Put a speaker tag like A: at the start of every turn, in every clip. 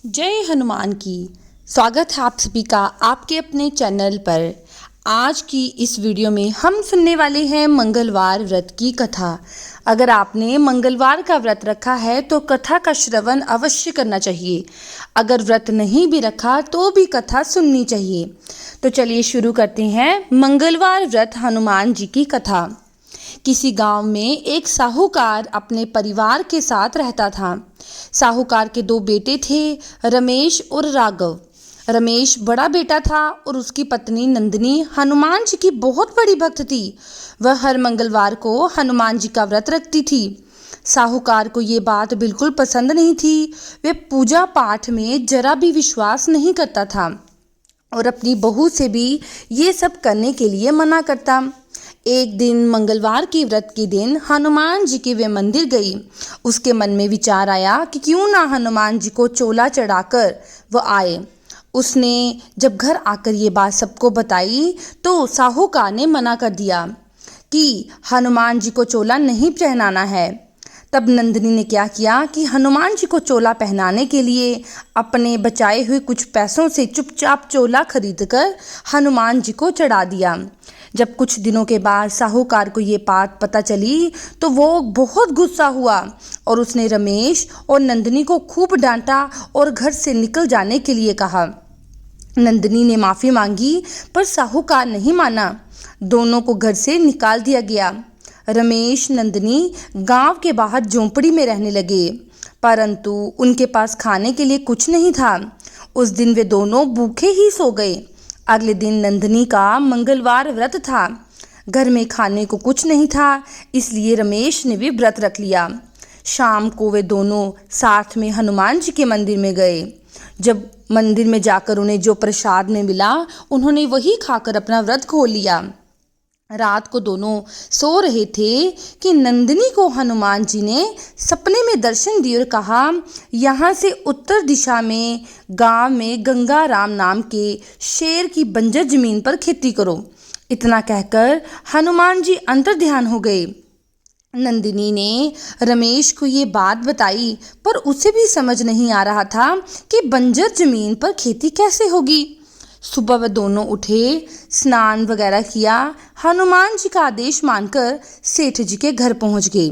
A: जय हनुमान की। स्वागत है आप सभी का आपके अपने चैनल पर। आज की इस वीडियो में हम सुनने वाले हैं मंगलवार व्रत की कथा। अगर आपने मंगलवार का व्रत रखा है तो कथा का श्रवण अवश्य करना चाहिए। अगर व्रत नहीं भी रखा तो भी कथा सुननी चाहिए। तो चलिए शुरू करते हैं मंगलवार व्रत हनुमान जी की कथा। किसी गांव में एक साहूकार अपने परिवार के साथ रहता था। साहूकार के दो बेटे थे, रमेश और राघव। रमेश बड़ा बेटा था और उसकी पत्नी नंदिनी हनुमान जी की बहुत बड़ी भक्त थी। वह हर मंगलवार को हनुमान जी का व्रत रखती थी। साहूकार को ये बात बिल्कुल पसंद नहीं थी। वे पूजा पाठ में जरा भी विश्वास नहीं करता था और अपनी बहू से भी ये सब करने के लिए मना करता। एक दिन मंगलवार के व्रत के दिन हनुमान जी के वे मंदिर गई। उसके मन में विचार आया कि क्यों ना हनुमान जी को चोला चढ़ाकर वह आए। उसने जब घर आकर ये बात सबको बताई तो साहूकार ने मना कर दिया कि हनुमान जी को चोला नहीं पहनाना है। तब नंदिनी ने क्या किया कि हनुमान जी को चोला पहनाने के लिए अपने बचाए हुए कुछ पैसों से चुपचाप चोला खरीदकर हनुमान जी को चढ़ा दिया। जब कुछ दिनों के बाद साहूकार को ये बात पता चली तो वो बहुत गुस्सा हुआ और उसने रमेश और नंदिनी को खूब डांटा और घर से निकल जाने के लिए कहा। नंदिनी ने माफ़ी मांगी पर साहूकार नहीं माना। दोनों को घर से निकाल दिया गया। रमेश नंदिनी गांव के बाहर झोंपड़ी में रहने लगे, परंतु उनके पास खाने के लिए कुछ नहीं था। उस दिन वे दोनों भूखे ही सो गए। अगले दिन नंदिनी का मंगलवार व्रत था। घर में खाने को कुछ नहीं था, इसलिए रमेश ने भी व्रत रख लिया। शाम को वे दोनों साथ में हनुमान जी के मंदिर में गए। जब मंदिर में जाकर उन्हें जो प्रसाद में मिला उन्होंने वही खाकर अपना व्रत खोल लिया। रात को दोनों सो रहे थे कि नंदिनी को हनुमान जी ने सपने में दर्शन दिए और कहा, यहाँ से उत्तर दिशा में गांव में गंगा राम नाम के शेर की बंजर जमीन पर खेती करो। इतना कहकर हनुमान जी अंतर ध्यान हो गए। नंदिनी ने रमेश को ये बात बताई पर उसे भी समझ नहीं आ रहा था कि बंजर जमीन पर खेती कैसे होगी। सुबह वे दोनों उठे, स्नान वगैरह किया, हनुमान जी का आदेश मानकर सेठ जी के घर पहुंच गए।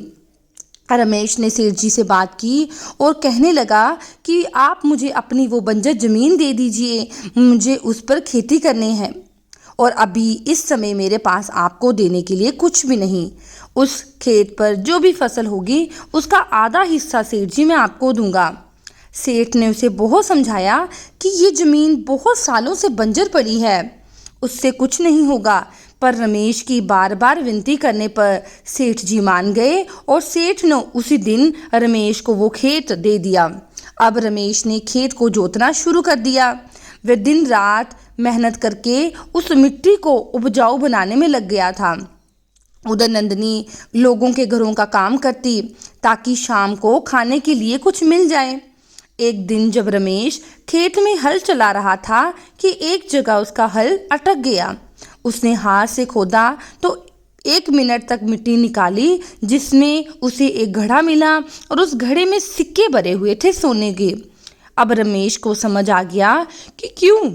A: रमेश ने सेठ जी से बात की और कहने लगा कि आप मुझे अपनी वो बंजर जमीन दे दीजिए, मुझे उस पर खेती करने हैं और अभी इस समय मेरे पास आपको देने के लिए कुछ भी नहीं। उस खेत पर जो भी फसल होगी उसका आधा हिस्सा सेठ जी मैं आपको दूंगा। सेठ ने उसे बहुत समझाया कि ये ज़मीन बहुत सालों से बंजर पड़ी है, उससे कुछ नहीं होगा, पर रमेश की बार बार विनती करने पर सेठ जी मान गए और सेठ ने उसी दिन रमेश को वो खेत दे दिया। अब रमेश ने खेत को जोतना शुरू कर दिया। वह दिन रात मेहनत करके उस मिट्टी को उपजाऊ बनाने में लग गया था। उधर नंदिनी लोगों के घरों का काम करती ताकि शाम को खाने के लिए कुछ मिल जाए। एक दिन जब रमेश खेत में हल चला रहा था कि एक जगह उसका हल अटक गया। उसने हाथ से खोदा तो 1 मिनट तक मिट्टी निकाली, जिसमें उसे एक घड़ा मिला और उस घड़े में सिक्के भरे हुए थे सोने के। अब रमेश को समझ आ गया कि क्यों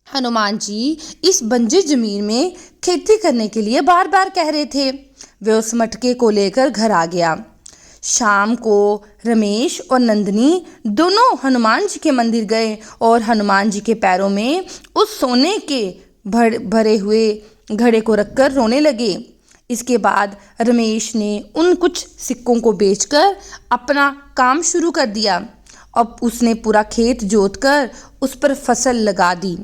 A: हनुमान जी इस बंजर जमीन में खेती करने के लिए बार बार कह रहे थे। वे उस मटके को लेकर घर आ गया। शाम को रमेश और नंदिनी दोनों हनुमान जी के मंदिर गए और हनुमान जी के पैरों में उस सोने के भरे हुए घड़े को रखकर रोने लगे। इसके बाद रमेश ने उन कुछ सिक्कों को बेचकर अपना काम शुरू कर दिया। अब उसने पूरा खेत जोतकर उस पर फसल लगा दी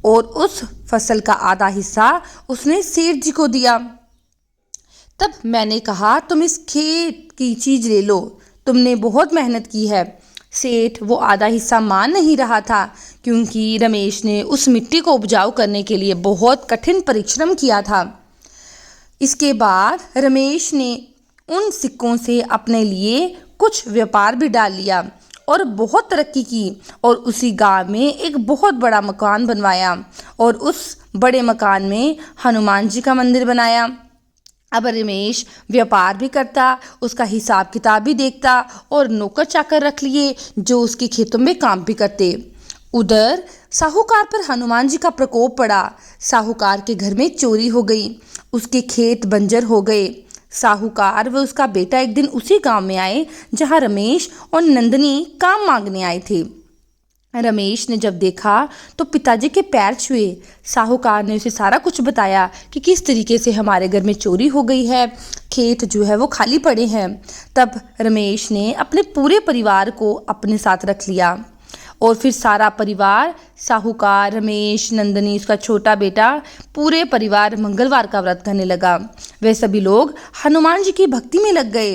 A: और उस फसल का आधा हिस्सा उसने सेठ जी को दिया। तब मैंने कहा, तुम इस खेत की चीज़ ले लो, तुमने बहुत मेहनत की है। सेठ वो आधा हिस्सा मान नहीं रहा था क्योंकि रमेश ने उस मिट्टी को उपजाऊ करने के लिए बहुत कठिन परिश्रम किया था। इसके बाद रमेश ने उन सिक्कों से अपने लिए कुछ व्यापार भी डाल लिया और बहुत तरक्की की और उसी गांव में एक बहुत बड़ा मकान बनवाया और उस बड़े मकान में हनुमान जी का मंदिर बनाया। अब रमेश व्यापार भी करता, उसका हिसाब किताब भी देखता और नौकर चाकर रख लिए जो उसके खेतों में काम भी करते। उधर साहूकार पर हनुमान जी का प्रकोप पड़ा। साहूकार के घर में चोरी हो गई, उसके खेत बंजर हो गए। साहूकार व उसका बेटा एक दिन उसी गांव में आए जहां रमेश और नंदनी काम मांगने आए थे। रमेश ने जब देखा तो पिताजी के पैर छुए। साहूकार ने उसे सारा कुछ बताया कि किस तरीके से हमारे घर में चोरी हो गई है, खेत जो है वो खाली पड़े हैं। तब रमेश ने अपने पूरे परिवार को अपने साथ रख लिया और फिर सारा परिवार, साहूकार, रमेश, नंदनी, उसका छोटा बेटा, पूरे परिवार मंगलवार का व्रत करने लगा। वे सभी लोग हनुमान जी की भक्ति में लग गए।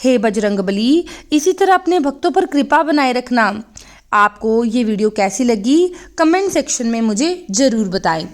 A: हे बजरंगबली, इसी तरह अपने भक्तों पर कृपा बनाए रखना। आपको ये वीडियो कैसी लगी कमेंट सेक्शन में मुझे ज़रूर बताएं।